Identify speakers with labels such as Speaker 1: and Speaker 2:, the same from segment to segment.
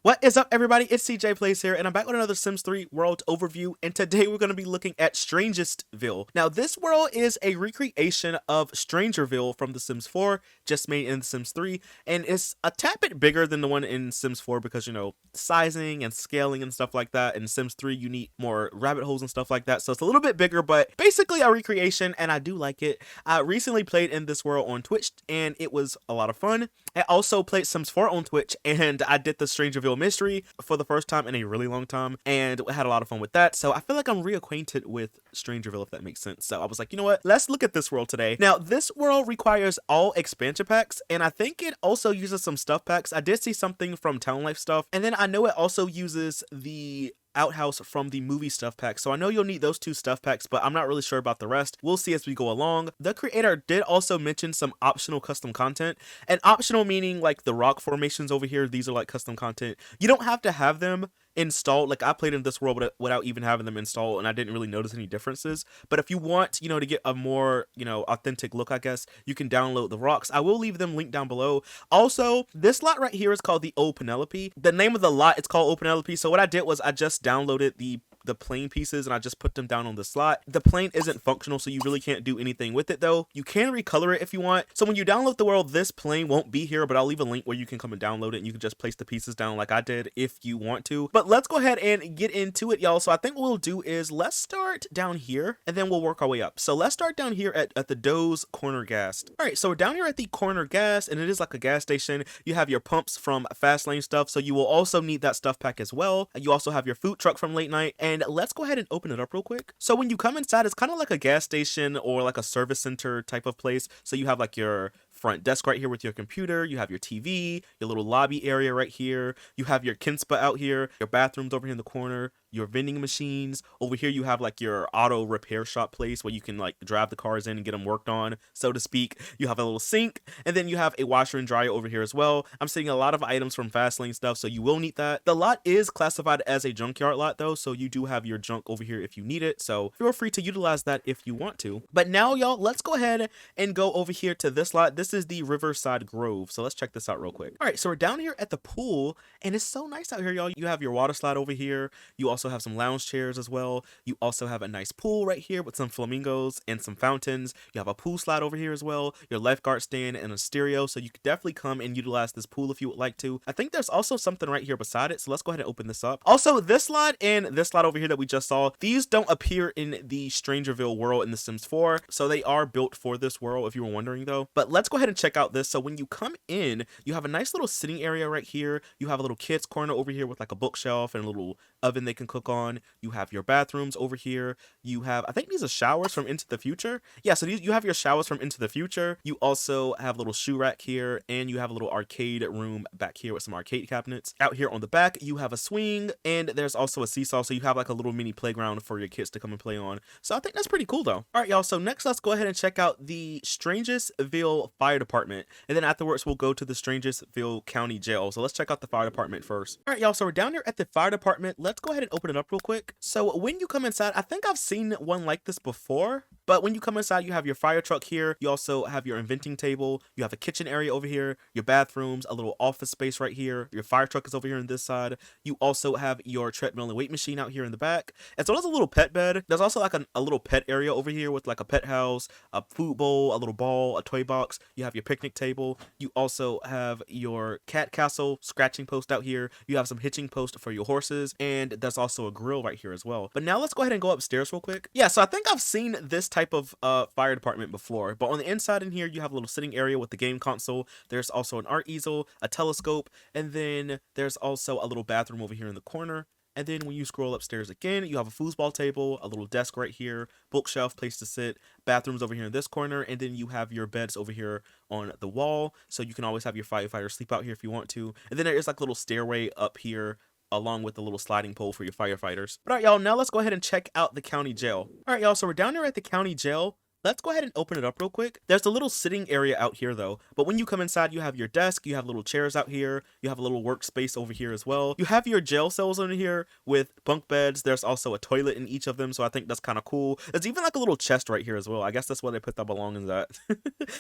Speaker 1: What is up, everybody? It's CJ Plays here, and I'm back with another Sims 3 world overview, and today we're going to be looking at Strangestville. Now, this world is a recreation of Strangerville from The Sims 4, just made in The Sims 3, and it's a tad bit bigger than the one in Sims 4 because, you know, sizing and scaling and stuff like that. In Sims 3, you need more rabbit holes and stuff like that, so it's a little bit bigger, but basically a recreation, and I do like it. I recently played in this world on Twitch, and it was a lot of fun. I also played Sims 4 on Twitch, and I did the Strangerville mystery for the first time in a really long time, and I had a lot of fun with that. So I feel like I'm reacquainted with Strangerville, if that makes sense. So I was like, you know what, let's look at this world today. Now, this world requires all expansion packs, and I think it also uses some stuff packs. I did see something from Town Life stuff, and then I know it also uses the outhouse from the movie stuff pack, so I know you'll need those two stuff packs, but I'm not really sure about the rest. We'll see as we go along. The creator did also mention some optional custom content, and optional meaning like the rock formations over here. These are like custom content. You don't have to have them installed. Like, I played in this world without even having them installed, and I didn't really notice any differences. But if you want, you know, to get a more, you know, authentic look, I guess, you can download the rocks. I will leave them linked down below. Also, this lot right here is called the Old Penelope. The name of the lot, it's called Old Penelope. So what I did was I just downloaded the plain pieces and I just put them down on the slot. The plane isn't functional, so you really can't do anything with it though. You can recolor it if you want. So when you download the world, this plane won't be here, but I'll leave a link where you can come and download it, and you can just place the pieces down like I did if you want to. But let's go ahead and get into it, y'all. So I think what we'll do is let's start down here and then we'll work our way up. So let's start down here at the Doe's Corner Gas. All right, so we're down here at the Corner Gas, and it is like a gas station. You have your pumps from Fast Lane stuff, so you will also need that stuff pack as well. You also have your food truck from Late Night, and let's go ahead and open it up real quick. So when you come inside, it's kind of like a gas station or like a service center type of place. So you have like your front desk right here with your computer, you have your TV, your little lobby area right here, you have your Kinspa out here, your bathrooms over here in the corner, your vending machines. Over here you have like your auto repair shop place where you can like drive the cars in and get them worked on, so to speak. You have a little sink, and then you have a washer and dryer over here as well. I'm seeing a lot of items from Fastlane stuff, so you will need that. The lot is classified as a junkyard lot though, so you do have your junk over here if you need it, so feel free to utilize that if you want to. But now, y'all, let's go ahead and go over here to this lot. This is the Riverside Grove, so let's check this out real quick. All right, so we're down here at the pool, and it's so nice out here, y'all. You have your water slide over here. You also have some lounge chairs as well. You also have a nice pool right here with some flamingos and some fountains. You have a pool slide over here as well, your lifeguard stand, and a stereo, so you could definitely come and utilize this pool if you would like to. I think there's also something right here beside it, so let's go ahead and open this up. Also, this lot and this lot over here that we just saw, these don't appear in the Strangerville world in The Sims 4, so they are built for this world if you were wondering though. But let's go ahead and check out this. So when you come in, you have a nice little sitting area right here. You have a little kids corner over here with like a bookshelf and a little oven they can cook on. You have your bathrooms over here. You have, I think these are showers from Into the Future. Yeah, so you have your showers from Into the Future. You also have a little shoe rack here, and you have a little arcade room back here with some arcade cabinets. Out here on the back, you have a swing, and there's also a seesaw, so you have like a little mini playground for your kids to come and play on. So I think that's pretty cool though. All right, y'all, so next let's go ahead and check out the Strangestville Fire Department, and then afterwards we'll go to the Strangestville County Jail. So let's check out the fire department first. All right, y'all, so we're down here at the fire department. Let's go ahead and open it up real quick. So when you come inside, I think I've seen one like this before, but when you come inside, you have your fire truck here. You also have your inventing table. You have a kitchen area over here, your bathrooms, a little office space right here. Your fire truck is over here on this side. You also have your treadmill and weight machine out here in the back, as well as a little pet bed. There's also like a little pet area over here with like a pet house, a food bowl, a little ball, a toy box. You have your picnic table. You also have your cat castle scratching post out here. You have some hitching post for your horses, and there's also a grill right here as well. But now let's go ahead and go upstairs real quick. Yeah, so I think I've seen this type of fire department before, but on the inside in here you have a little sitting area with the game console. There's also an art easel, a telescope, and then there's also a little bathroom over here in the corner. And then when you scroll upstairs again, you have a foosball table, a little desk right here, bookshelf, place to sit, bathrooms over here in this corner, and then you have your beds over here on the wall, so you can always have your firefighters sleep out here if you want to. And then there is like a little stairway up here along with the little sliding pole for your firefighters. But all right, y'all, now let's go ahead and check out the county jail. All right, y'all, so we're down here at the county jail. let's go ahead and open it up real quick. There's a little sitting area out here though, but when you come inside, you have your desk, you have little chairs out here, you have a little workspace over here as well. You have your jail cells under here with bunk beds. There's also a toilet in each of them, so I think that's kind of cool. There's even like a little chest right here as well. I guess that's where they put the belongings at.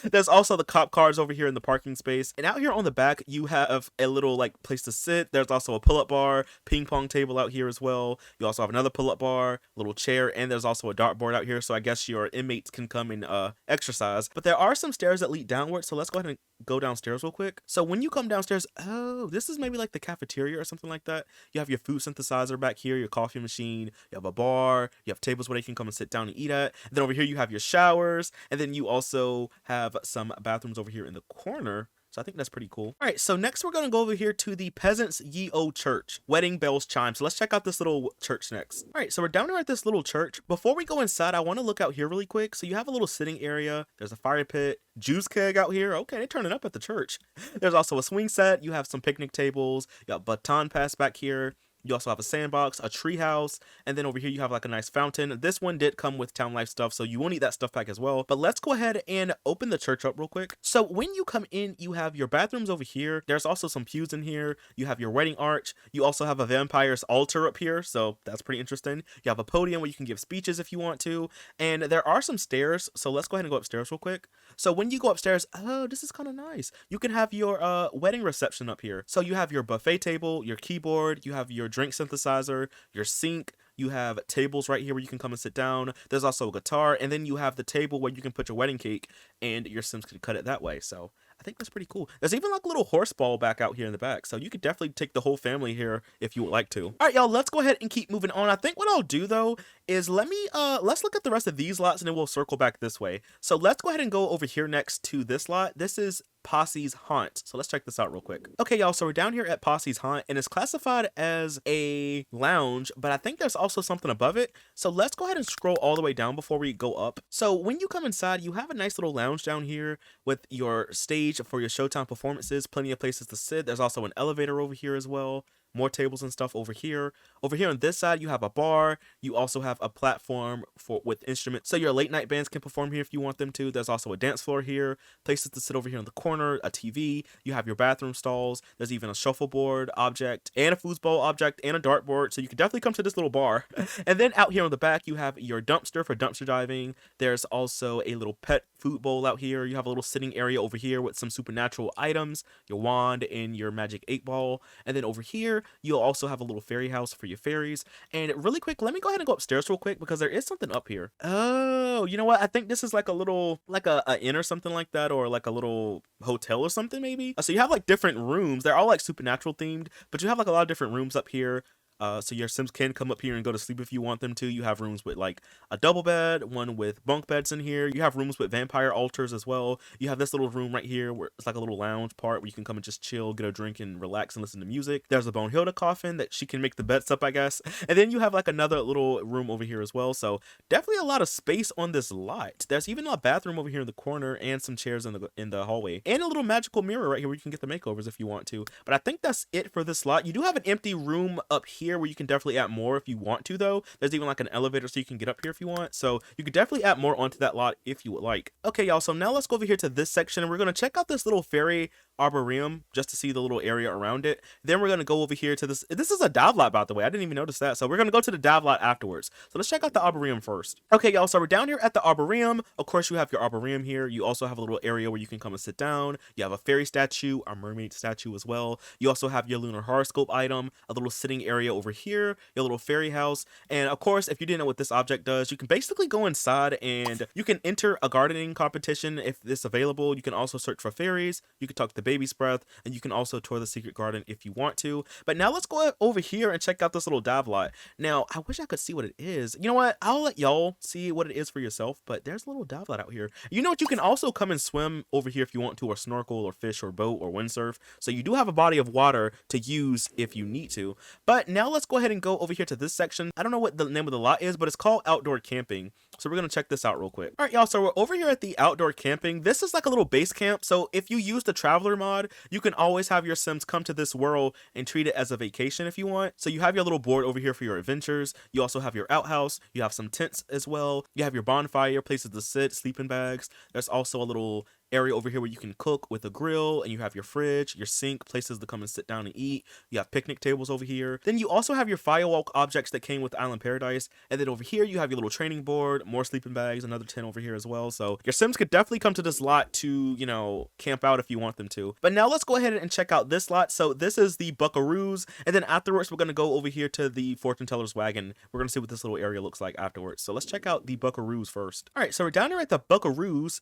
Speaker 1: There's also the cop cars over here in the parking space. And out here on the back, you have a little like place to sit. There's also a pull-up bar, ping pong table out here as well. You also have another pull-up bar, little chair, and there's also a dartboard out here, so I guess your inmates can come and exercise. But there are some stairs that lead downward, so let's go ahead and go downstairs real quick. So when you come downstairs, oh, this is maybe like the cafeteria or something like that. You have your food synthesizer back here, your coffee machine, you have a bar, you have tables where they can come and sit down and eat at. And then over here you have your showers, and then you also have some bathrooms over here in the corner. So I think that's pretty cool. All right, so next we're going to go over here to the Peasants Ye O Church. Wedding bells chime. So let's check out this little church next. All right, so we're down here at this little church. Before we go inside, I want to look out here really quick. So you have a little sitting area. There's a fire pit, juice keg out here. Okay, they're turning up at the church. There's also a swing set. You have some picnic tables. You got baton pass back here. You also have a sandbox, a tree house, and then over here you have like a nice fountain. This one did come with town life stuff, so you will need that stuff back as well. But let's go ahead and open the church up real quick. So when you come in, you have your bathrooms over here. There's also some pews in here. You have your wedding arch. You also have a vampire's altar up here, so that's pretty interesting. You have a podium where you can give speeches if you want to, and there are some stairs, so let's go ahead and go upstairs real quick. So when you go upstairs, oh, this is kind of nice. You can have your wedding reception up here. So you have your buffet table, your keyboard, you have your drink synthesizer, your sink, you have tables right here where you can come and sit down. There's also a guitar, and then you have the table where you can put your wedding cake and your Sims can cut it that way. So I think that's pretty cool. There's even like a little horse ball back out here in the back, so you could definitely take the whole family here if you would like to. All right, y'all, let's go ahead and keep moving on. I think what I'll do though is let's look at the rest of these lots and then we'll circle back this way. So let's go ahead and go over here next to this lot. This is Posses Haunt. So let's check this out real quick. Okay, y'all, so we're down here at Posses Haunt, and it's classified as a lounge, but I think there's also something above it. So let's go ahead and scroll all the way down before we go up. So when you come inside, you have a nice little lounge down here with your stage for your Showtime performances, plenty of places to sit. There's also an elevator over here as well. More tables and stuff over here. Over here on this side, you have a bar. You also have a platform with instruments, so your late night bands can perform here if you want them to. There's also a dance floor here, places to sit over here in the corner, a TV. You have your bathroom stalls. There's even a shuffleboard object and a foosball object and a dartboard, so you can definitely come to this little bar. And then out here on the back, you have your dumpster for dumpster diving. There's also a little pet food bowl out here. You have a little sitting area over here with some supernatural items, your wand and your magic 8-ball. And then over here, you'll also have a little fairy house for your fairies. And really quick, let me go ahead and go upstairs real quick because there is something up here. Oh, you know what? I think this is like a little, like a inn or something like that, or like a little hotel or something maybe. So you have like different rooms. They're all like supernatural themed, but you have like a lot of different rooms up here. So your Sims can come up here and go to sleep if you want them to. You have rooms with like a double bed, one with bunk beds in here. You have rooms with vampire altars as well. You have this little room right here where it's like a little lounge part where you can come and just chill, get a drink and relax and listen to music. There's a Bonehilda coffin that she can make the beds up, I guess. And then you have like another little room over here as well. So definitely a lot of space on this lot. There's even a bathroom over here in the corner and some chairs in the hallway and a little magical mirror right here where you can get the makeovers if you want to. But I think that's it for this lot. You do have an empty room up here where you can definitely add more if you want to though. There's even like an elevator so you can get up here if you want. So you could definitely add more onto that lot if you would like. Okay, y'all, so now let's go over here to this section and we're going to check out this little fairy arboreum just to see the little area around it. Then we're going to go over here to this is a dive lot, by the way. I didn't even notice that. So we're going to go to the dive lot afterwards. So let's check out the arboreum first. Okay, y'all, so we're down here at the arboreum. Of course, you have your arboreum here. You also have a little area where you can come and sit down. You have a fairy statue, a mermaid statue as well. You also have your lunar horoscope item, a little sitting area over here, your little fairy house. And of course, if you didn't know what this object does, you can basically go inside and you can enter a gardening competition if it's available. You can also search for fairies. You can talk to baby's breath, and you can also tour the secret garden if you want to. But now let's go over here and check out this little dive lot. Now, I wish I could see what it is. You know what? I'll let y'all see what it is for yourself, but there's a little dive lot out here. You know what? You can also come and swim over here if you want to, or snorkel, or fish, or boat, or windsurf. So you do have a body of water to use if you need to. But now let's go ahead and go over here to this section. I don't know what the name of the lot is, but it's called outdoor camping. So we're gonna check this out real quick. All right, y'all, so we're over here at the outdoor camping. This is like a little base camp, so if you use the traveler mod, you can always have your Sims come to this world and treat it as a vacation if you want. So you have your little board over here for your adventures. You also have your outhouse. You have some tents as well. You have your bonfire, places to sit, sleeping bags. There's also a little area over here where you can cook with a grill, and you have your fridge, your sink, places to come and sit down and eat. You have picnic tables over here. Then you also have your firewalk objects that came with Island Paradise, and then over here you have your little training board, more sleeping bags, another tent over here as well. So your Sims could definitely come to this lot to, you know, camp out if you want them to. But now let's go ahead and check out this lot. So this is the Buckaroos, and then afterwards we're going to go over here to the fortune teller's wagon. We're going to see what this little area looks like afterwards. So let's check out the Buckaroos first. All right, so we're down here at the Buckaroos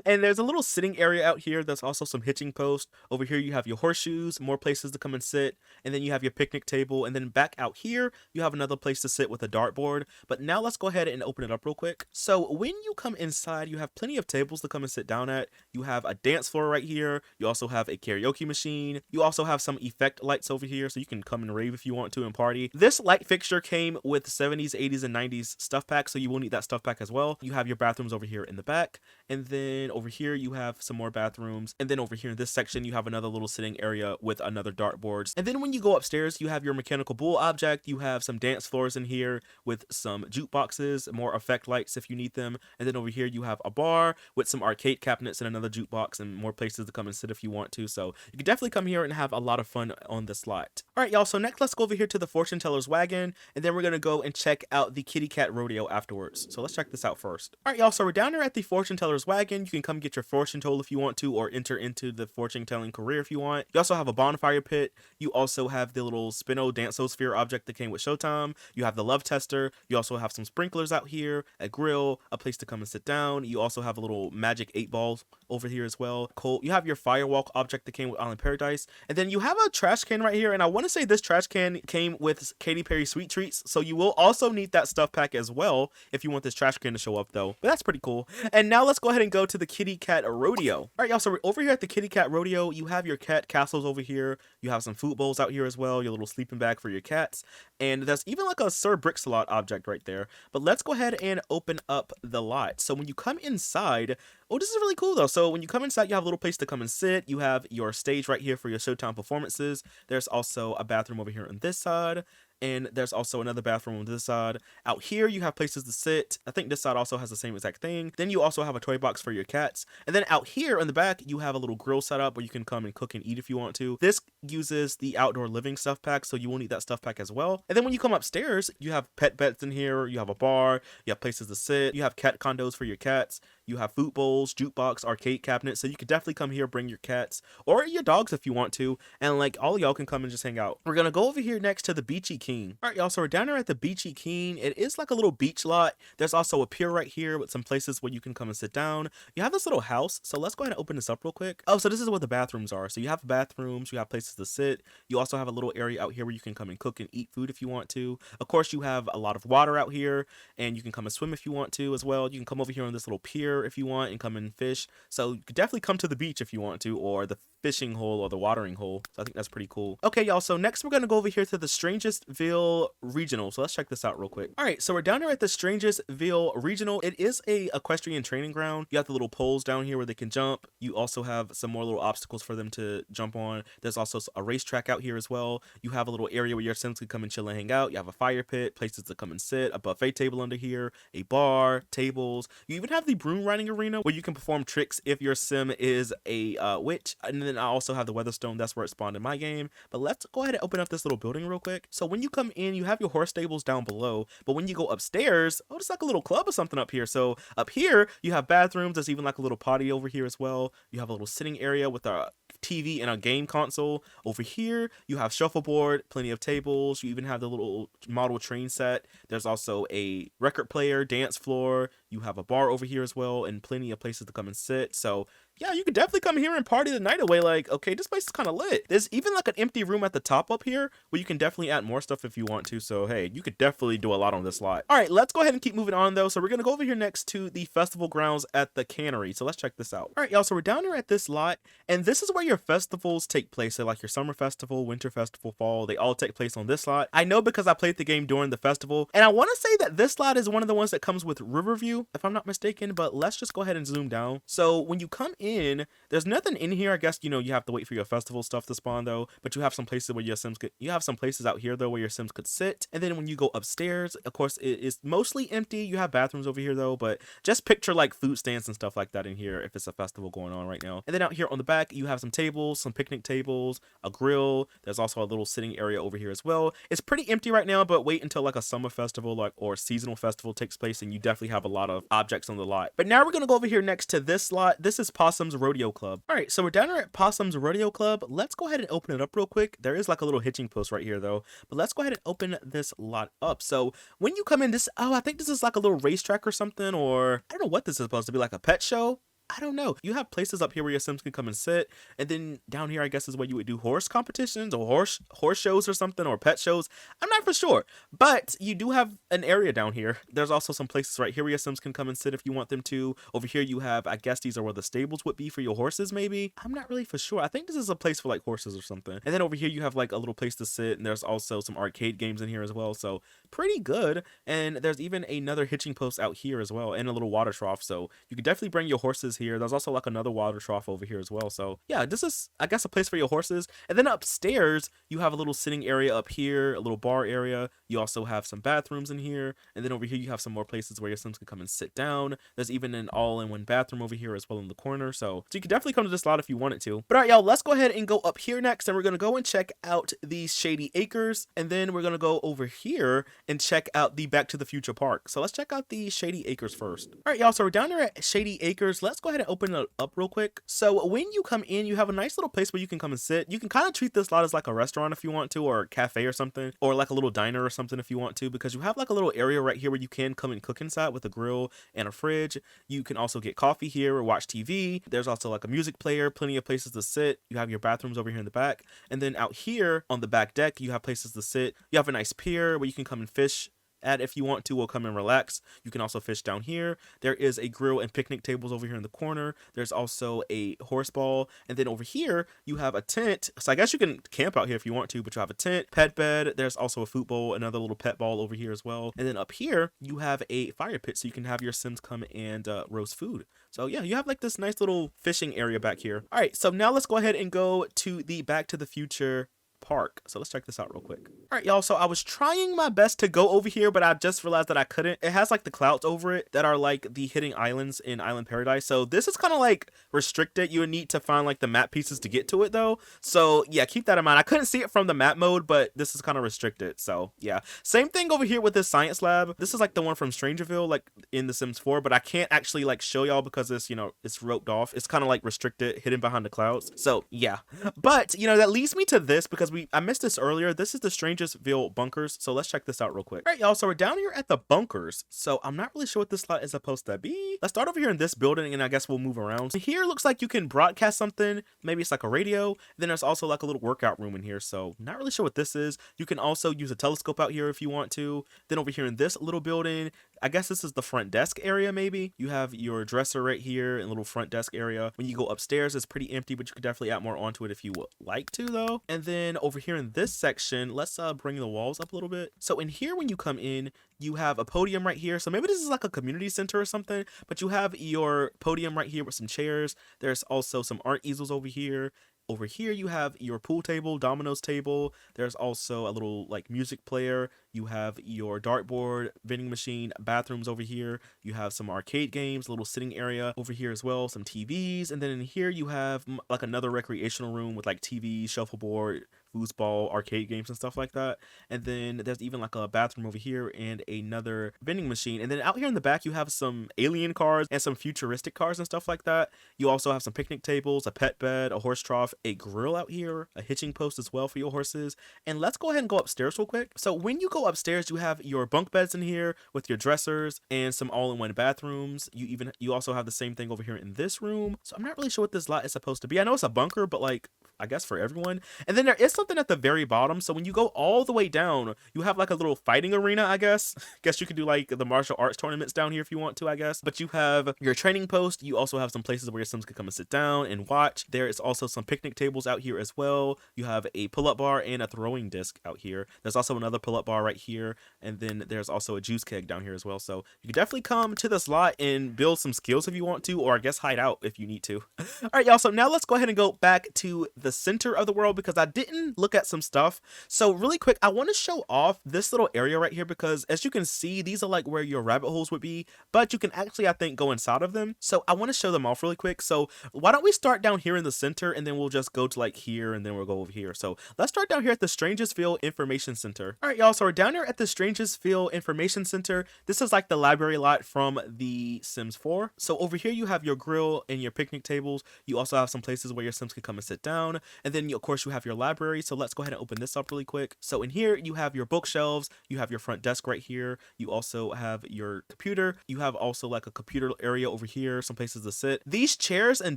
Speaker 1: and there's a little sitting area out here. There's also some hitching posts. Over here you have your horseshoes, more places to come and sit, and then you have your picnic table, and then back out here you have another place to sit with a dartboard. But now let's go ahead and open it up real quick. So when you come inside, you have plenty of tables to come and sit down at. You have a dance floor right here. You also have a karaoke machine. You also have some effect lights over here, so you can come and rave if you want to and party. This light fixture came with 70s, 80s, and 90s stuff pack, so you will need that stuff pack as well. You have your bathrooms over here in the back, and then over here you have some more bathrooms, and then over here in this section you have another little sitting area with another dartboards. And then when you go upstairs, you have your mechanical bull object. You have some dance floors in here with some jukeboxes, more effect lights if you need them, and then over here you have a bar with some arcade cabinets and another jukebox and more places to come and sit if you want to. So you can definitely come here and have a lot of fun on this lot. All right, y'all, so next let's go over here to the fortune teller's wagon, and then we're gonna go and check out the kitty cat rodeo afterwards. So let's check this out first. All right, y'all, so we're down here at the fortune teller's wagon. You can come get your fortune told if you want to, or enter into the fortune telling career if you want. You also have a bonfire pit. You also have the little Spino Danceosphere object that came with Showtime. You have the love tester. You also have some sprinklers out here, a grill, a place to come and sit down. You also have a little magic 8-balls over here as well. Cool. You have your firewalk object that came with Island Paradise, and then you have a trash can right here, and I want to say this trash can came with Katy Perry sweet treats, so you will also need that stuff pack as well if you want this trash can to show up though. But that's pretty cool. And now let's go ahead and go to the kitty cat rodeo. All right, y'all, so we're over here at the kitty cat rodeo. You have your cat castles over here. You have some food bowls out here as well, your little sleeping bag for your cats, and there's even like a Sir Brick-a-Lot object right there. But let's go ahead and open up the lot. So when you come inside, oh, this is really cool though. So when you come inside, you have a little place to come and sit. You have your stage right here for your Showtime performances. There's also a bathroom over here on this side, and there's also another bathroom on this side. Out here you have places to sit. I think this side also has the same exact thing. Then you also have a toy box for your cats, and then out here in the back you have a little grill set up where you can come and cook and eat if you want to. This uses the outdoor living stuff pack, so you will need that stuff pack as well. And then when you come upstairs, you have pet beds in here. You have a bar. You have places to sit. You have cat condos for your cats. You have food bowls, jukebox, arcade cabinets, so you could definitely come here, bring your cats or your dogs if you want to, and like all y'all can come and just hang out. We're gonna go over here next to the Beachy King. All right, y'all, so we're down here at the Beachy King. It is like a little beach lot. There's also a pier right here with some places where you can come and sit down. You have this little house, so let's go ahead and open this up real quick. Oh, so this is where the bathrooms are. So you have bathrooms, you have places to sit. You also have a little area out here where you can come and cook and eat food if you want to. Of course, you have a lot of water out here, and you can come and swim if you want to as well. You can come over here on this little pier if you want and come and fish. So you could definitely come to the beach if you want to, or the fishing hole or the watering hole. So I think that's pretty cool. Okay, y'all, so next we're gonna go over here to the Strangestville Regional. So let's check this out real quick. All right, so we're down here at the Strangestville Regional. It is a equestrian training ground. You have the little poles down here where they can jump. You also have some more little obstacles for them to jump on. There's also a racetrack out here as well. You have a little area where your Sims can come and chill and hang out. You have a fire pit, places to come and sit, a buffet table under here, a bar, tables. You even have the broom riding arena where you can perform tricks if your Sim is a witch. And then I also have the Weatherstone. That's where it spawned in my game. But let's go ahead and open up this little building real quick. So when you come in, you have your horse stables down below. But when you go upstairs, oh, it's like a little club or something up here. So up here, you have bathrooms. There's even like a little potty over here as well. You have a little sitting area with a TV and a game console. Over here, you have shuffleboard, plenty of tables. You even have the little model train set. There's also a record player, dance floor. You have a bar over here as well, and plenty of places to come and sit. So yeah, you could definitely come here and party the night away. Like, okay, this place is kind of lit. There's even like an empty room at the top up here where you can definitely add more stuff if you want to. So, hey, you could definitely do a lot on this lot. All right, let's go ahead and keep moving on though. So we're going to go over here next to the festival grounds at the cannery. So let's check this out. All right, y'all. So we're down here at this lot, and this is where your festivals take place. So like your summer festival, winter festival, fall, they all take place on this lot. I know because I played the game during the festival, and I want to say that this lot is one of the ones that comes with Riverview, if I'm not mistaken, but let's just go ahead and zoom down. So when you come in, there's nothing in here. I guess, you know, you have to wait for your festival stuff to spawn though, but you have some places where your Sims could, you have some places out here though where your Sims could sit. And then when you go upstairs, of course, it is mostly empty. You have bathrooms over here though, but just picture like food stands and stuff like that in here if it's a festival going on right now. And then out here on the back, you have some tables, some picnic tables, a grill. There's also a little sitting area over here as well. It's pretty empty right now, but wait until like a summer festival like or seasonal festival takes place and you definitely have a lot of objects on the lot. But now we're gonna go over here next to this lot. This is Possum's Rodeo Club. All right, so we're down here at Possum's Rodeo Club. Let's go ahead and open it up real quick. There is like a little hitching post right here though, but let's go ahead and open this lot up. So when you come in, this, oh, I think this is like a little racetrack or something, or I don't know what this is supposed to be, like a pet show. I don't know. You have places up here where your Sims can come and sit, and then down here I guess is where you would do horse competitions or horse shows or something, or pet shows. I'm not for sure, but you do have an area down here. There's also some places right here where your Sims can come and sit if you want them to. Over here you have, I guess these are where the stables would be for your horses maybe. I'm not really for sure. I think this is a place for like horses or something. And then over here you have like a little place to sit, and there's also some arcade games in here as well, so pretty good. And there's even another hitching post out here as well, and a little water trough, so you could definitely bring your horses here. There's also like another water trough over here as well. So yeah, this is, I guess, a place for your horses. And then upstairs, you have a little sitting area up here, a little bar area. You also have some bathrooms in here. And then over here, you have some more places where your Sims can come and sit down. There's even an all-in-one bathroom over here as well in the corner. So you could definitely come to this lot if you wanted to. But all right, y'all, let's go ahead and go up here next. And we're going to go and check out these Shady Acres. And then we're going to go over here and check out the Back to the Future Park. So let's check out the Shady Acres first. All right, y'all, so we're down here at Shady Acres. Let's go ahead and open it up real quick. So when you come in, you have a nice little place where you can come and sit. You can kind of treat this lot as like a restaurant if you want to, or a cafe or something, or like a little diner or something if you want to, because you have like a little area right here where you can come and cook inside with a grill and a fridge. You can also get coffee here or watch TV. There's also like a music player, plenty of places to sit. You have your bathrooms over here in the back. And then out here on the back deck, you have places to sit. You have a nice pier where you can come and fish at if you want to, or come and relax. You can also fish down here. There is a grill and picnic tables over here in the corner. There's also a horse ball, and then over here you have a tent. So I guess you can camp out here if you want to, but you have a tent, pet bed. There's also a food bowl, another little pet ball over here as well. And then up here you have a fire pit, so you can have your Sims come and roast food. So yeah, you have like this nice little fishing area back here. All right, so now let's go ahead and go to the Back to the Future Park. So let's check this out real quick. All right, y'all, so I was trying my best to go over here, but I just realized that I couldn't. It has like the clouds over it that are like the hidden islands in Island Paradise, so this is kind of like restricted. You would need to find like the map pieces to get to it though, so yeah, keep that in mind. I couldn't see it from the map mode, but this is kind of restricted, so yeah. Same thing over here with this science lab. This is like the one from Strangerville, like in The Sims 4, but I can't actually like show y'all because it's, you know, it's roped off. It's kind of like restricted, hidden behind the clouds, so yeah. But you know, that leads me to this because I missed this earlier. This is the Strangestville bunkers, so let's check this out real quick. All right, y'all, so we're down here at the bunkers, so I'm not really sure what this lot is supposed to be. Let's start over here in this building, and I guess we'll move around. Here looks like you can broadcast something. Maybe it's like a radio. Then there's also like a little workout room in here, so not really sure what this is. You can also use a telescope out here if you want to. Then over here in this little building, I guess this is the front desk area maybe. You have your dresser right here and little front desk area. When you go upstairs, it's pretty empty, but you could definitely add more onto it if you would like to though. And then over here in this section, let's bring the walls up a little bit. So in here, when you come in, you have a podium right here. So maybe this is like a community center or something, but you have your podium right here with some chairs. There's also some art easels over here. Over here, you have your pool table, dominoes table. There's also a little like music player. You have your dartboard, vending machine, bathrooms over here. You have some arcade games, a little sitting area over here as well, some TVs. And then in here, you have like another recreational room with like TV, shuffleboard, foosball arcade games and stuff like that. And then there's even like a bathroom over here and another vending machine. And then out here in the back, you have some alien cars and some futuristic cars and stuff like that. You also have some picnic tables, a pet bed, a horse trough, a grill out here, a hitching post as well for your horses. And let's go ahead and go upstairs real quick. So when you go upstairs, you have your bunk beds in here with your dressers and some all-in-one bathrooms. You also have the same thing over here in this room. So I'm not really sure what this lot is supposed to be. I know it's a bunker, but like, I guess for everyone. And then there is something at the very bottom. So when you go all the way down, you have like a little fighting arena, I guess. Guess you could do like the martial arts tournaments down here if you want to, I guess. But you have your training post. You also have some places where your Sims can come and sit down and watch. There is also some picnic tables out here as well. You have a pull-up bar and a throwing disc out here. There's also another pull-up bar right here. And then there's also a juice keg down here as well. So you can definitely come to this lot and build some skills if you want to, or I guess hide out if you need to. All right, y'all. So now let's go ahead and go back to the center of the world because I didn't look at some stuff. So really quick, I want to show off this little area right here because as you can see, these are like where your rabbit holes would be, but you can actually, I think, go inside of them. So I want to show them off really quick. So why don't we start down here in the center and then we'll just go to like here and then we'll go over here. So let's start down here at the Strangestville Information Center. All right, y'all. So we're down here at the Strangestville Information Center. This is like the library lot from the Sims 4. So over here you have your grill and your picnic tables. You also have some places where your Sims can come and sit down. And then of course you have your library. So let's go ahead and open this up really quick. So in here you have your bookshelves, you have your front desk right here. You also have your computer. You have also like a computer area over here, some places to sit. These chairs and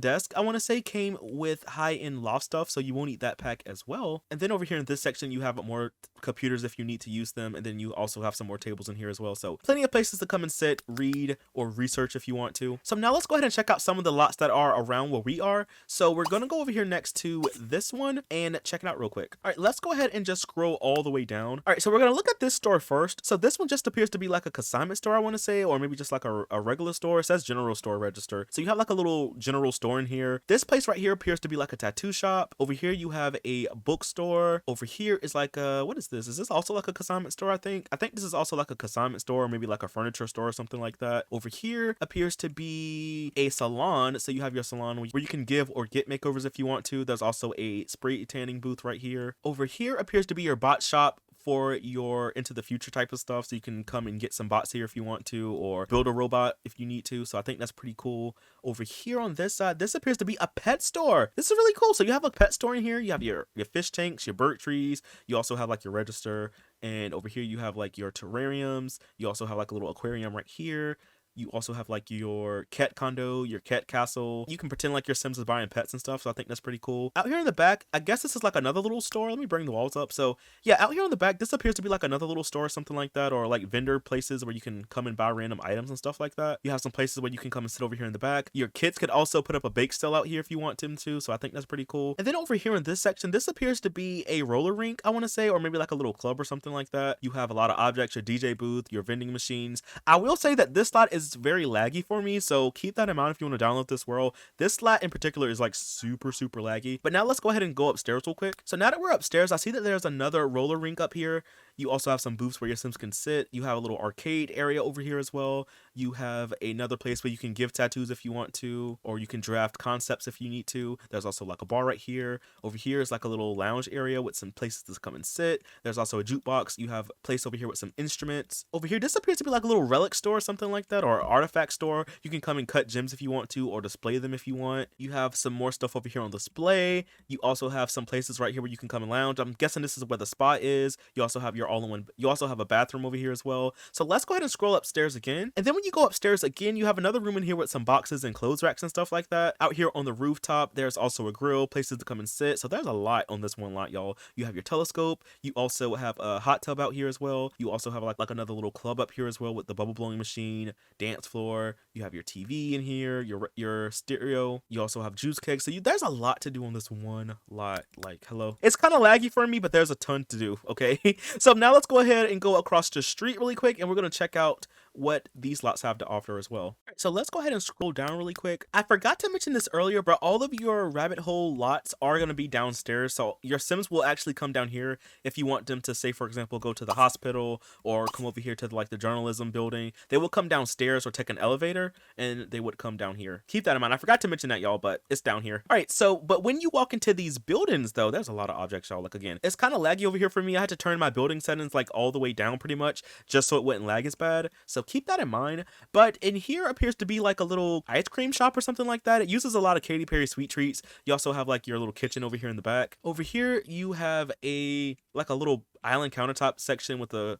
Speaker 1: desks, I want to say, came with high-end loft stuff, so you won't need that pack as well. And then over here in this section, you have more computers if you need to use them. And then you also have some more tables in here as well. So plenty of places to come and sit, read, or research if you want to. So now let's go ahead and check out some of the lots that are around where we are. So we're going to go over here next to this one and check it out real quick. All right, let's go ahead and just scroll all the way down. All right, so we're going to look at this store first. So this one just appears to be like a consignment store, I want to say, or maybe just like a regular store. It says general store register. So you have like a little general store in here. This place right here appears to be like a tattoo shop. Over here you have a bookstore. Over here is like a, what is this? Is this also like a consignment store? I think this is also like a consignment store, or maybe like a furniture store or something like that. Over here appears to be a salon. So you have your salon where you can give or get makeovers if you want to. There's also a spray tanning booth right here. Over here appears to be your bot shop for your into the future type of stuff, so you can come and get some bots here if you want to, or build a robot if you need to. So I think that's pretty cool. Over here on this side, this appears to be a pet store. This is really cool. So you have a pet store in here. You have your fish tanks, your bird trees. You also have like your register, and over here you have like your terrariums. You also have like a little aquarium right here. You also have like your cat condo, your cat castle. You can pretend like your Sims is buying pets and stuff. So I think that's pretty cool. Out here in the back, I guess this is like another little store. Let me bring the walls up. So yeah, out here on the back, this appears to be like another little store or something like that, or like vendor places where you can come and buy random items and stuff like that. You have some places where you can come and sit over here in the back. Your kids could also put up a bake sale out here if you want them to. So I think that's pretty cool. And then over here in this section, this appears to be a roller rink, I want to say, or maybe like a little club or something like that. You have a lot of objects, your DJ booth, your vending machines. I will say that this lot is very laggy for me, so keep that in mind if you want to download this world. This slot in particular is like super laggy. But now let's go ahead and go upstairs real quick. So now that we're upstairs, I see that there's another roller rink up here. You also have some booths where your Sims can sit. You have a little arcade area over here as well. You have another place where you can give tattoos if you want to, or you can draft concepts if you need to. There's also like a bar right here. Over here is like a little lounge area with some places to come and sit. There's also a jukebox. You have a place over here with some instruments. Over here, this appears to be like a little relic store or something like that, or artifact store. You can come and cut gems if you want to, or display them if you want. You have some more stuff over here on display. You also have some places right here where you can come and lounge. I'm guessing this is where the spa is. You also have your all-in-one. You also have a bathroom over here as well. So let's go ahead and scroll upstairs again. And then when you go upstairs again, you have another room in here with some boxes and clothes racks and stuff like that. Out here on the rooftop, there's also a grill, places to come and sit. So there's a lot on this one lot, y'all. You have your telescope. You also have a hot tub out here as well. You also have like another little club up here as well with the bubble blowing machine, dance floor. You have your TV in here, your stereo. You also have juice kegs. So there's a lot to do on this one lot. Like, hello. It's kind of laggy for me, but there's a ton to do, okay? So now let's go ahead and go across the street really quick, and we're going to check out what these lots have to offer as well. All right, so let's go ahead and scroll down really quick. I forgot to mention this earlier, but all of your rabbit hole lots are going to be downstairs. So your Sims will actually come down here if you want them to, say, for example, go to the hospital or come over here to like the journalism building. They will come downstairs or take an elevator and they would come down here. Keep that in mind. I forgot to mention that, y'all, but it's down here. All right, so but when you walk into these buildings, though, there's a lot of objects, y'all. Look again. It's kind of laggy over here for me. I had to turn my building settings like all the way down pretty much just so it wouldn't lag as bad. So keep that in mind. But in here appears to be like a little ice cream shop or something like that. It uses a lot of Katy Perry sweet treats. You also have like your little kitchen over here in the back. Over here you have a little island countertop section with a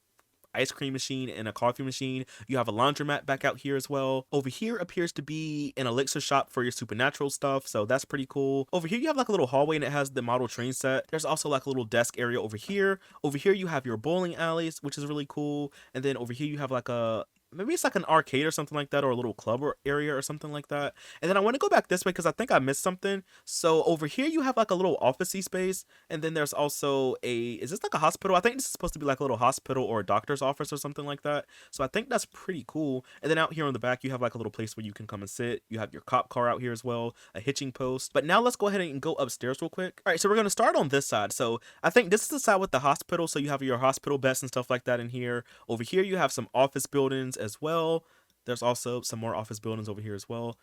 Speaker 1: ice cream machine and a coffee machine. You have a laundromat back out here as well. Over here appears to be an elixir shop for your supernatural stuff, so that's pretty cool. Over here you have like a little hallway and it has the model train set. There's also like a little desk area over here. Over here you have your bowling alleys, which is really cool. And then over here you have like maybe it's like an arcade or something like that, or a little club area or something like that. And then I want to go back this way because I think I missed something. So over here you have like a little office-y space, and then there's also is this like a hospital? I think this is supposed to be like a little hospital or a doctor's office or something like that. So I think that's pretty cool. And then out here on the back you have like a little place where you can come and sit. You have your cop car out here as well, a hitching post. But now let's go ahead and go upstairs real quick. All right, so we're going to start on this side. So I think this is the side with the hospital, so you have your hospital beds and stuff like that in here. Over here you have some office buildings as well. There's also some more office buildings over here as well.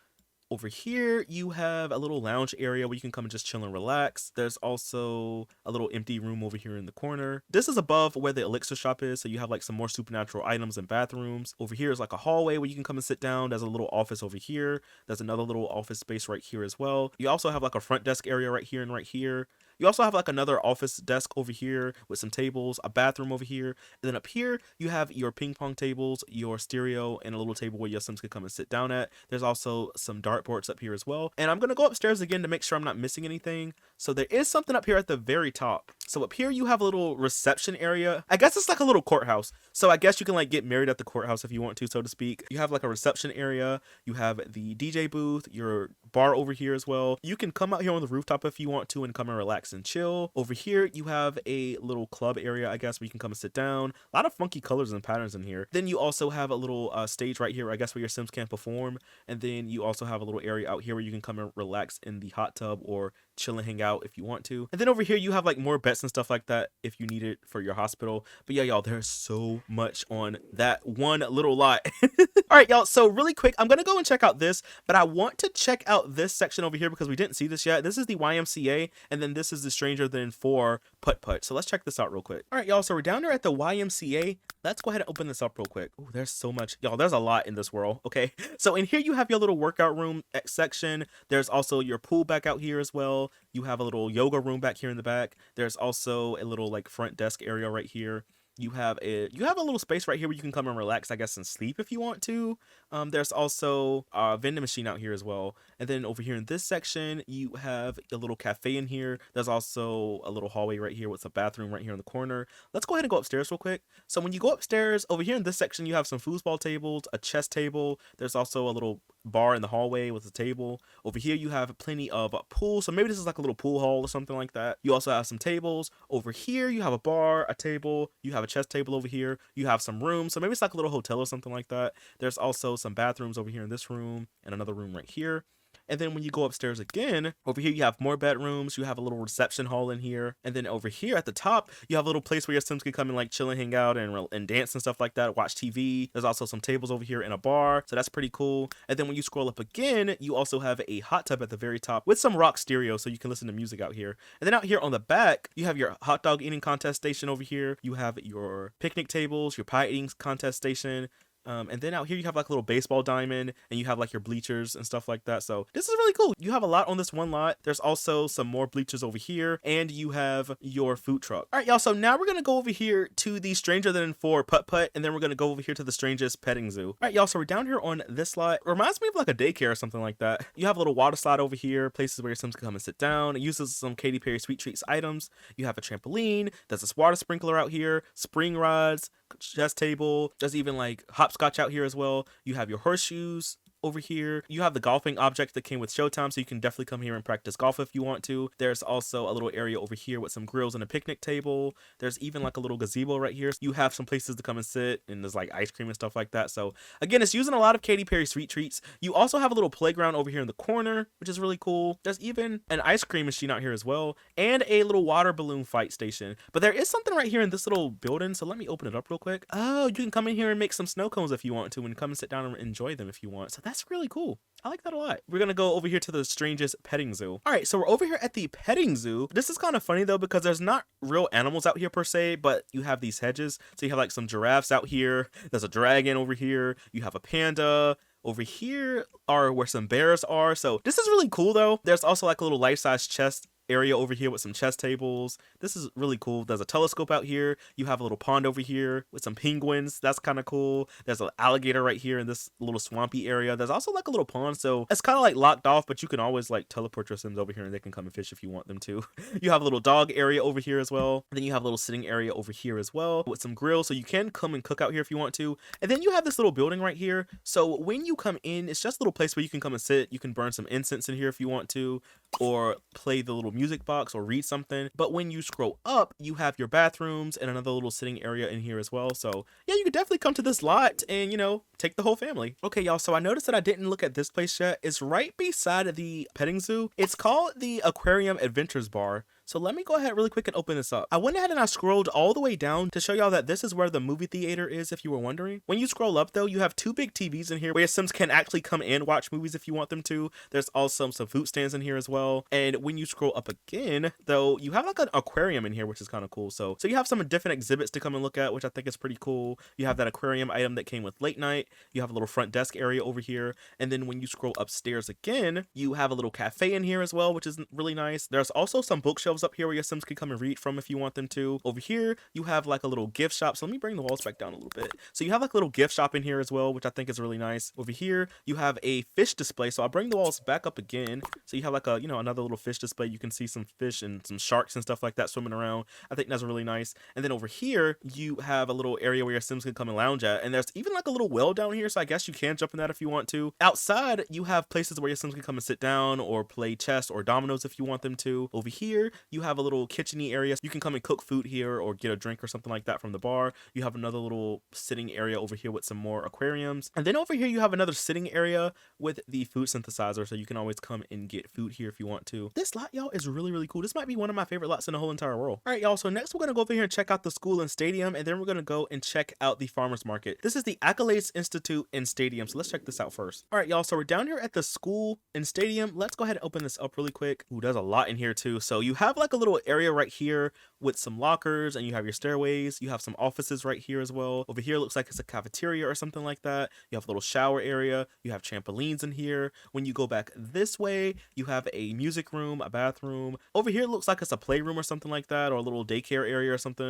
Speaker 1: Over here you have a little lounge area where you can come and just chill and relax. There's also a little empty room over here in the corner. This is above where the elixir shop is, so you have like some more supernatural items and bathrooms. Over here is like a hallway where you can come and sit down. There's a little office over here. There's another little office space right here as well. You also have like a front desk area right here and right here. You also have like another office desk over here with some tables, a bathroom over here, and then up here you have your ping pong tables, your stereo, and a little table where your Sims can come and sit down at. There's also some dartboards up here as well. And I'm gonna go upstairs again to make sure I'm not missing anything. So there is something up here at the very top. So up here you have a little reception area. I guess it's like a little courthouse. So I guess you can like get married at the courthouse if you want to, so to speak. You have like a reception area. You have the DJ booth, your bar over here as well. You can come out here on the rooftop if you want to and come and relax and chill. Over here you have a little club area, I guess, where you can come and sit down. A lot of funky colors and patterns in here. Then you also have a little stage right here, I guess, where your Sims can perform. And then you also have a little area out here where you can come and relax in the hot tub or chill and hang out if you want to. And then over here you have like more beds and stuff like that if you need it for your hospital. But yeah, y'all, there's so much on that one little lot. All right, y'all, so really quick, I'm gonna go and check out this, but I want to check out this section over here because we didn't see this yet. This is the YMCA, and then this is the Stranger Than 4 putt-putt. So let's check this out real quick. All right, y'all, so we're down there at the YMCA. Let's go ahead and open this up real quick. Oh, there's so much. Y'all, there's a lot in this world, okay? So in here you have your little workout room section. There's also your pool back out here as well. You have a little yoga room back here in the back. There's also a little like front desk area right here. You have a little space right here where you can come and relax, I guess, and sleep if you want to. There's also a vending machine out here as well. And then over here in this section, you have a little cafe in here. There's also a little hallway right here with a bathroom right here in the corner. Let's go ahead and go upstairs real quick. So when you go upstairs, over here in this section, you have some foosball tables, a chess table. There's also a little bar in the hallway with a table. Over here, you have plenty of pools. So maybe this is like a little pool hall or something like that. You also have some tables. Over here, you have a bar, a table. You have a chess table over here. You have some rooms. So maybe it's like a little hotel or something like that. There's also some bathrooms over here in this room and another room right here. And then when you go upstairs again, over here you have more bedrooms. You have a little reception hall in here. And then over here at the top, you have a little place where your Sims can come and like chill and hang out and dance and stuff like that, watch TV. There's also some tables over here and a bar. So that's pretty cool. And then when you scroll up again, you also have a hot tub at the very top with some rock stereo so you can listen to music out here. And then out here on the back, you have your hot dog eating contest station over here. You have your picnic tables, your pie eating contest station. And then out here you have like a little baseball diamond and you have like your bleachers and stuff like that. So this is really cool. You have a lot on this one lot. There's also some more bleachers over here and you have your food truck. All right, y'all. So now we're going to go over here to the Stranger Than 4 putt-putt, and then we're going to go over here to the Strangest Petting Zoo. All right, y'all. So we're down here on this lot. It reminds me of like a daycare or something like that. You have a little water slide over here, places where your Sims can come and sit down. It uses some Katy Perry Sweet Treats items. You have a trampoline. There's this water sprinkler out here, spring rods, chess table. There's even like hopscotch out here as well. You have your horseshoes over here. You have the golfing object that came with Showtime, so you can definitely come here and practice golf if you want to. There's also a little area over here with some grills and a picnic table. There's even like a little gazebo right here. You have some places to come and sit, and there's like ice cream and stuff like that. So again, it's using a lot of Katy Perry sweet treats. You also have a little playground over here in the corner, which is really cool. There's even an ice cream machine out here as well, and a little water balloon fight station. But there is something right here in this little building, so let me open it up real quick. Oh, you can come in here and make some snow cones if you want to, and come and sit down and enjoy them if you want. So that's really cool. I like that a lot. We're gonna go over here to the strangest petting zoo. All right, so we're over here at the petting zoo. This is kind of funny though, because there's not real animals out here per se, but you have these hedges. So you have like some giraffes out here. There's a dragon over here. You have a panda. Over here are where some bears are. So this is really cool though. There's also like a little life-size chest area over here with some chess tables. This is really cool. There's a telescope out here. You have a little pond over here with some penguins. That's kind of cool. There's an alligator right here in this little swampy area. There's also like a little pond, so it's kind of like locked off, but you can always like teleport your Sims over here and they can come and fish if you want them to. You have a little dog area over here as well. And then you have a little sitting area over here as well with some grills, so you can come and cook out here if you want to. And then you have this little building right here. So when you come in, it's just a little place where you can come and sit. You can burn some incense in here if you want to, or play the little music box or read something. But when you scroll up, you have your bathrooms and another little sitting area in here as well. So yeah, you could definitely come to this lot and, you know, take the whole family. Okay, y'all, so I noticed that I didn't look at this place yet. It's right beside the petting zoo. It's called the Aquarium Adventures Bar. So let me go ahead really quick and open this up. I went ahead and I scrolled all the way down to show y'all that this is where the movie theater is, if you were wondering. When you scroll up though, you have two big TVs in here where your Sims can actually come and watch movies if you want them to. There's also some food stands in here as well. And when you scroll up again though, you have like an aquarium in here, which is kind of cool. So you have some different exhibits to come and look at, which I think is pretty cool. You have that aquarium item that came with late night. You have a little front desk area over here. And then when you scroll upstairs again, you have a little cafe in here as well, which is really nice. There's also some bookshelves up here where your Sims can come and read from if you want them to. Over here, you have like a little gift shop. So let me bring the walls back down a little bit. So you have like a little gift shop in here as well, which I think is really nice. Over here, you have a fish display. So I'll bring the walls back up again. So you have like a, you know, another little fish display. You can see some fish and some sharks and stuff like that swimming around. I think that's really nice. And then over here, you have a little area where your Sims can come and lounge at. And there's even like a little well down here. So I guess you can jump in that if you want to. Outside, you have places where your Sims can come and sit down or play chess or dominoes if you want them to. Over here, you have a little kitchen-y area. You can come and cook food here or get a drink or something like that from the bar. You have another little sitting area over here with some more aquariums. And then over here, you have another sitting area with the food synthesizer. So you can always come and get food here if you want to. This lot, y'all, is really, really cool. This might be one of my favorite lots in the whole entire world. All right, y'all. So next, we're going to go over here and check out the school and stadium. And then we're going to go and check out the farmer's market. This is the Accolades Institute and Stadium. So let's check this out first. All right, y'all. So we're down here at the school and stadium. Let's go ahead and open this up really quick. Ooh, there's a lot in here too. So you have like a little area right here with some lockers, and you have your stairways. You have some offices right here as well. Over here looks like it's a cafeteria or something like that. You have a little shower area. You have trampolines in here. When you go back this way, you have a music room, a bathroom. Over here looks like it's a playroom or something like that, or a little daycare area or something,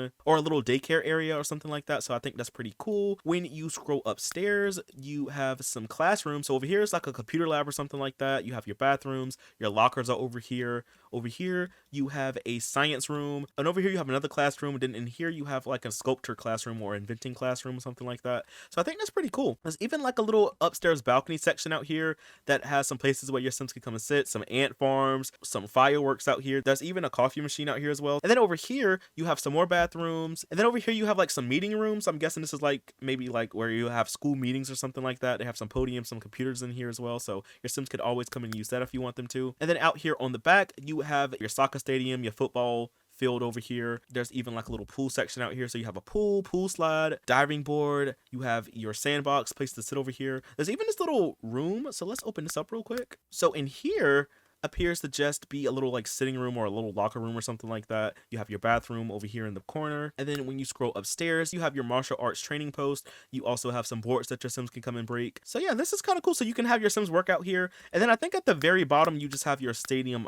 Speaker 1: like that. So I think that's pretty cool. When you scroll upstairs, you have some classrooms. So over here is like a computer lab or something like that. You have your bathrooms. Your lockers are over here. Over here, you have a science room. And over here, you have another classroom. And then in here, you have like a sculpture classroom or inventing classroom or something like that. So I think that's pretty cool. There's even like a little upstairs balcony section out here that has some places where your Sims can come and sit, some ant farms, some fireworks out here. There's even a coffee machine out here as well. And then over here, you have some more bathrooms. And then over here, you have like some meeting rooms. I'm guessing this is like maybe like where you have school meetings or something like that. They have some podiums, some computers in here as well. So your Sims could always come and use that if you want them to. And then out here on the back, you have your soccer stadium, your football field over here. There's even like a little pool section out here. So you have a pool slide, diving board. You have your sandbox place to sit over here. There's even this little room. So let's open this up real quick. So in here appears to just be a little like sitting room or a little locker room or something like that. You have your bathroom over here in the corner. And then when you scroll upstairs, you have your martial arts training post. You also have some boards that your Sims can come and break. So yeah, this is kind of cool. So you can have your Sims work out here. And then I think at the very bottom, you just have your stadium,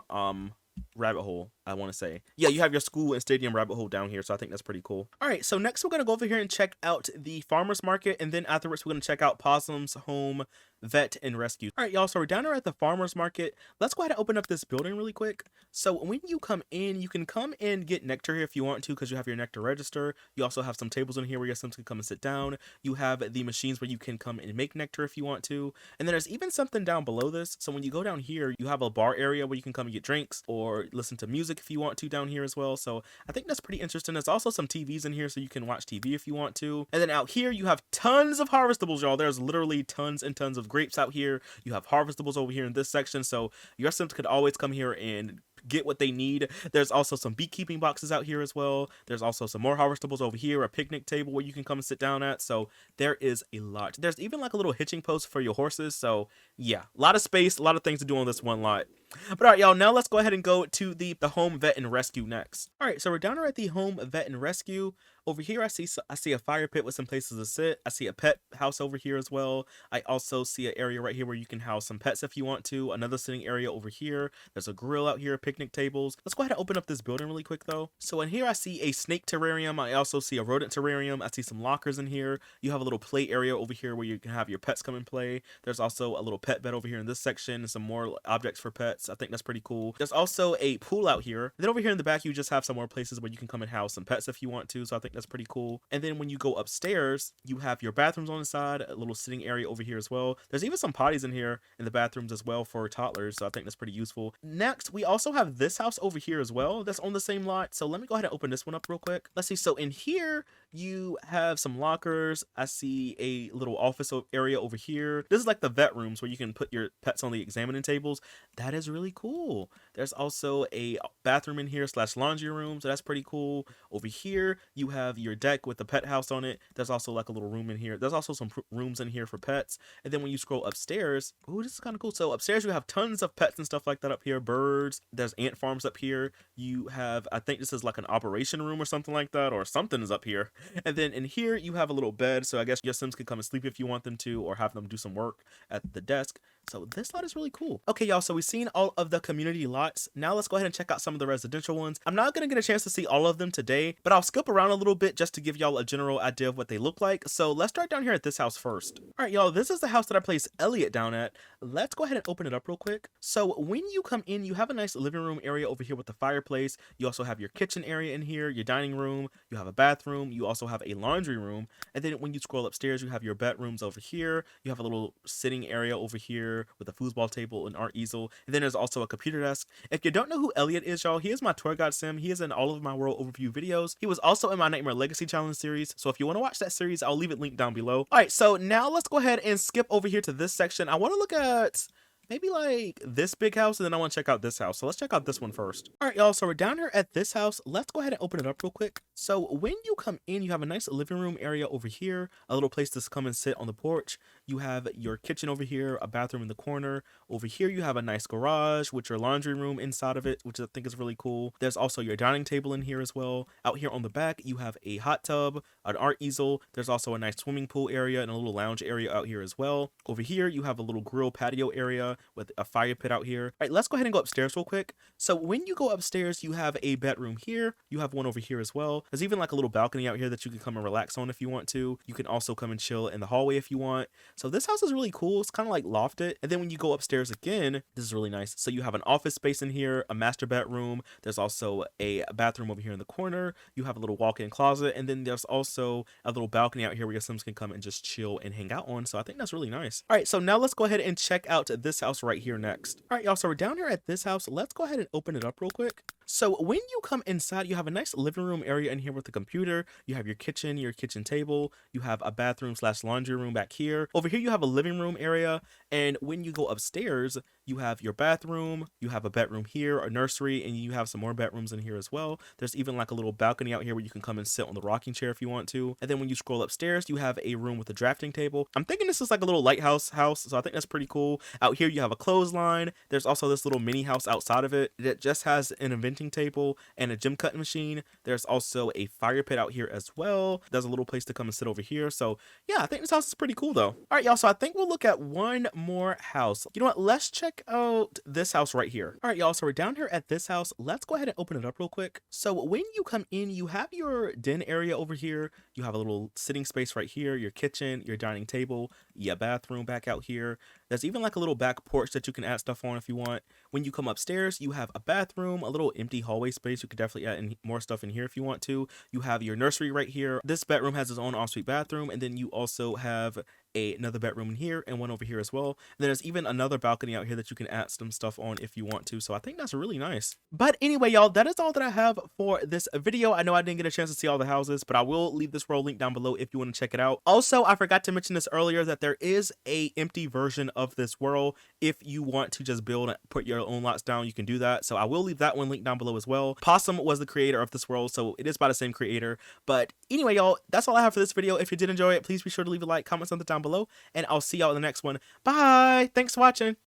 Speaker 1: rabbit hole, I want to say. Yeah, you have your school and stadium rabbit hole down here, so I think that's pretty cool. All right, so next we're going to go over here and check out the farmer's market, and then afterwards we're going to check out Possum's Home Vet and Rescue. All right, y'all, so we're down here at the farmer's market. Let's go ahead and open up this building really quick. So when you come in, you can come and get nectar here if you want to, because you have your nectar register. You also have some tables in here where your Sims can come and sit down. You have the machines where you can come and make nectar if you want to. And then there's even something down below this. So when you go down here, you have a bar area where you can come and get drinks or listen to music if you want to down here as well. So I think that's pretty interesting. There's also some TVs in here so you can watch TV if you want to. And then out here, you have tons of harvestables, y'all. There's literally tons and tons of grapes out here. You have harvestables over here in this section. So your Sims could always come here and get what they need. There's also some beekeeping boxes out here as well. There's also some more harvestables over here, a picnic table where you can come and sit down at. So there is a lot. There's even like a little hitching post for your horses. So yeah, a lot of space, a lot of things to do on this one lot. But all right, y'all, now let's go ahead and go to the Home Vet and Rescue next. All right, so we're down here at the Home Vet and Rescue. Over here, I see a fire pit with some places to sit. I see a pet house over here as well. I also see an area right here where you can house some pets if you want to. Another sitting area over here. There's a grill out here, picnic tables. Let's go ahead and open up this building really quick though. So in here, I see a snake terrarium. I also see a rodent terrarium. I see some lockers in here. You have a little play area over here where you can have your pets come and play. There's also a little pet bed over here in this section and some more objects for pets. I think that's pretty cool. There's also a pool out here. Then over here in the back, you just have some more places where you can come and house some pets if you want to. So I think that's pretty cool. And then when you go upstairs, you have your bathrooms on the side, a little sitting area over here as well. There's even some potties in here in the bathrooms as well for toddlers. So I think that's pretty useful. Next, we also have this house over here as well. That's on the same lot. So let me go ahead and open this one up real quick. Let's see. So in here, you have some lockers. I see a little office area over here. This is like the vet rooms where you can put your pets on the examining tables. That is really cool. There's also a bathroom in here / laundry room. So that's pretty cool. Over here, you have your deck with the pet house on it. There's also like a little room in here. There's also some rooms in here for pets. And then when you scroll upstairs, oh, this is kind of cool. So upstairs, you have tons of pets and stuff like that up here. Birds. There's ant farms up here. You have, I think this is like an operation room or something like that, or something is up here. And then in here, you have a little bed. So I guess your Sims can come and sleep if you want them to, or have them do some work at the desk. So this lot is really cool. Okay, y'all, so we've seen all of the community lots. Now let's go ahead and check out some of the residential ones. I'm not going to get a chance to see all of them today, but I'll skip around a little bit just to give y'all a general idea of what they look like. So let's start down here at this house first. All right, y'all, this is the house that I placed Elliot down at. Let's go ahead and open it up real quick. So when you come in, you have a nice living room area over here with the fireplace. You also have your kitchen area in here, your dining room. You have a bathroom. You also have a laundry room. And then when you scroll upstairs, you have your bedrooms over here. You have a little sitting area over here with a foosball table and art easel. And then there's also a computer desk. If you don't know who Elliot is, y'all, he is my tour guide sim. He is in all of my world overview videos. He was also in my Nightmare Legacy Challenge series. So if you want to watch that series, I'll leave it linked down below. All right, so now let's go ahead and skip over here to this section. I want to look at maybe like this big house, and then I want to check out this house. So let's check out this one first. All right, y'all, so we're down here at this house. Let's go ahead and open it up real quick. So when you come in, you have a nice living room area over here, a little place to come and sit on the porch. You have your kitchen over here, a bathroom in the corner. Over here, you have a nice garage with your laundry room inside of it, which I think is really cool. There's also your dining table in here as well. Out here on the back, you have a hot tub, an art easel. There's also a nice swimming pool area and a little lounge area out here as well. Over here, you have a little grill patio area with a fire pit out here. All right, let's go ahead and go upstairs real quick. So when you go upstairs, you have a bedroom here. You have one over here as well. There's even like a little balcony out here that you can come and relax on if you want to. You can also come and chill in the hallway if you want. So this house is really cool. It's kind of like lofted. And then when you go upstairs again, this is really nice. So you have an office space in here, a master bedroom. There's also a bathroom over here in the corner. You have a little walk-in closet. And then there's also a little balcony out here where your Sims can come and just chill and hang out on. So I think that's really nice. All right, so now let's go ahead and check out this house right here next. All right, y'all, so we're down here at this house. Let's go ahead and open it up real quick. So when you come inside, you have a nice living room area in here with the computer. You have your kitchen table. You have a bathroom / laundry room back here. Over here, you have a living room area. And when you go upstairs, you have your bathroom, you have a bedroom here, a nursery, and you have some more bedrooms in here as well. There's even like a little balcony out here where you can come and sit on the rocking chair if you want to. And then when you scroll upstairs, you have a room with a drafting table. I'm thinking this is like a little lighthouse house, so I think that's pretty cool. Out here, you have a clothesline. There's also this little mini house outside of it that just has an inventing table and a gem cutting machine. There's also also a fire pit out here as well. There's a little place to come and sit over here. So yeah, I think this house is pretty cool though. All right, y'all, so I think we'll look at one more house. You know what? Let's check out this house right here. All right, y'all, so we're down here at this house. Let's go ahead and open it up real quick. So when you come in, you have your den area over here. You have a little sitting space right here, your kitchen, your dining table, your bathroom back out here. There's even like a little back porch that you can add stuff on if you want. When you come upstairs, you have a bathroom, a little empty hallway space. You could definitely add in more stuff in here if you want to. You have your nursery right here. This bedroom has its own ensuite bathroom, and then you also have another bedroom in here and one over here as well. And there's even another balcony out here that you can add some stuff on if you want to. So I think that's really nice. But anyway, y'all, that is all that I have for this video. I know I didn't get a chance to see all the houses, but I will leave this world link down below if you want to check it out. Also, I forgot to mention this earlier that there is a empty version of this world. If you want to just build and put your own lots down, you can do that. So I will leave that one linked down below as well. Possum was the creator of this world, so it is by the same creator. But anyway, y'all, that's all I have for this video. If you did enjoy it, please be sure to leave a like, comment something down below, and I'll see y'all in the next one. Bye! Thanks for watching!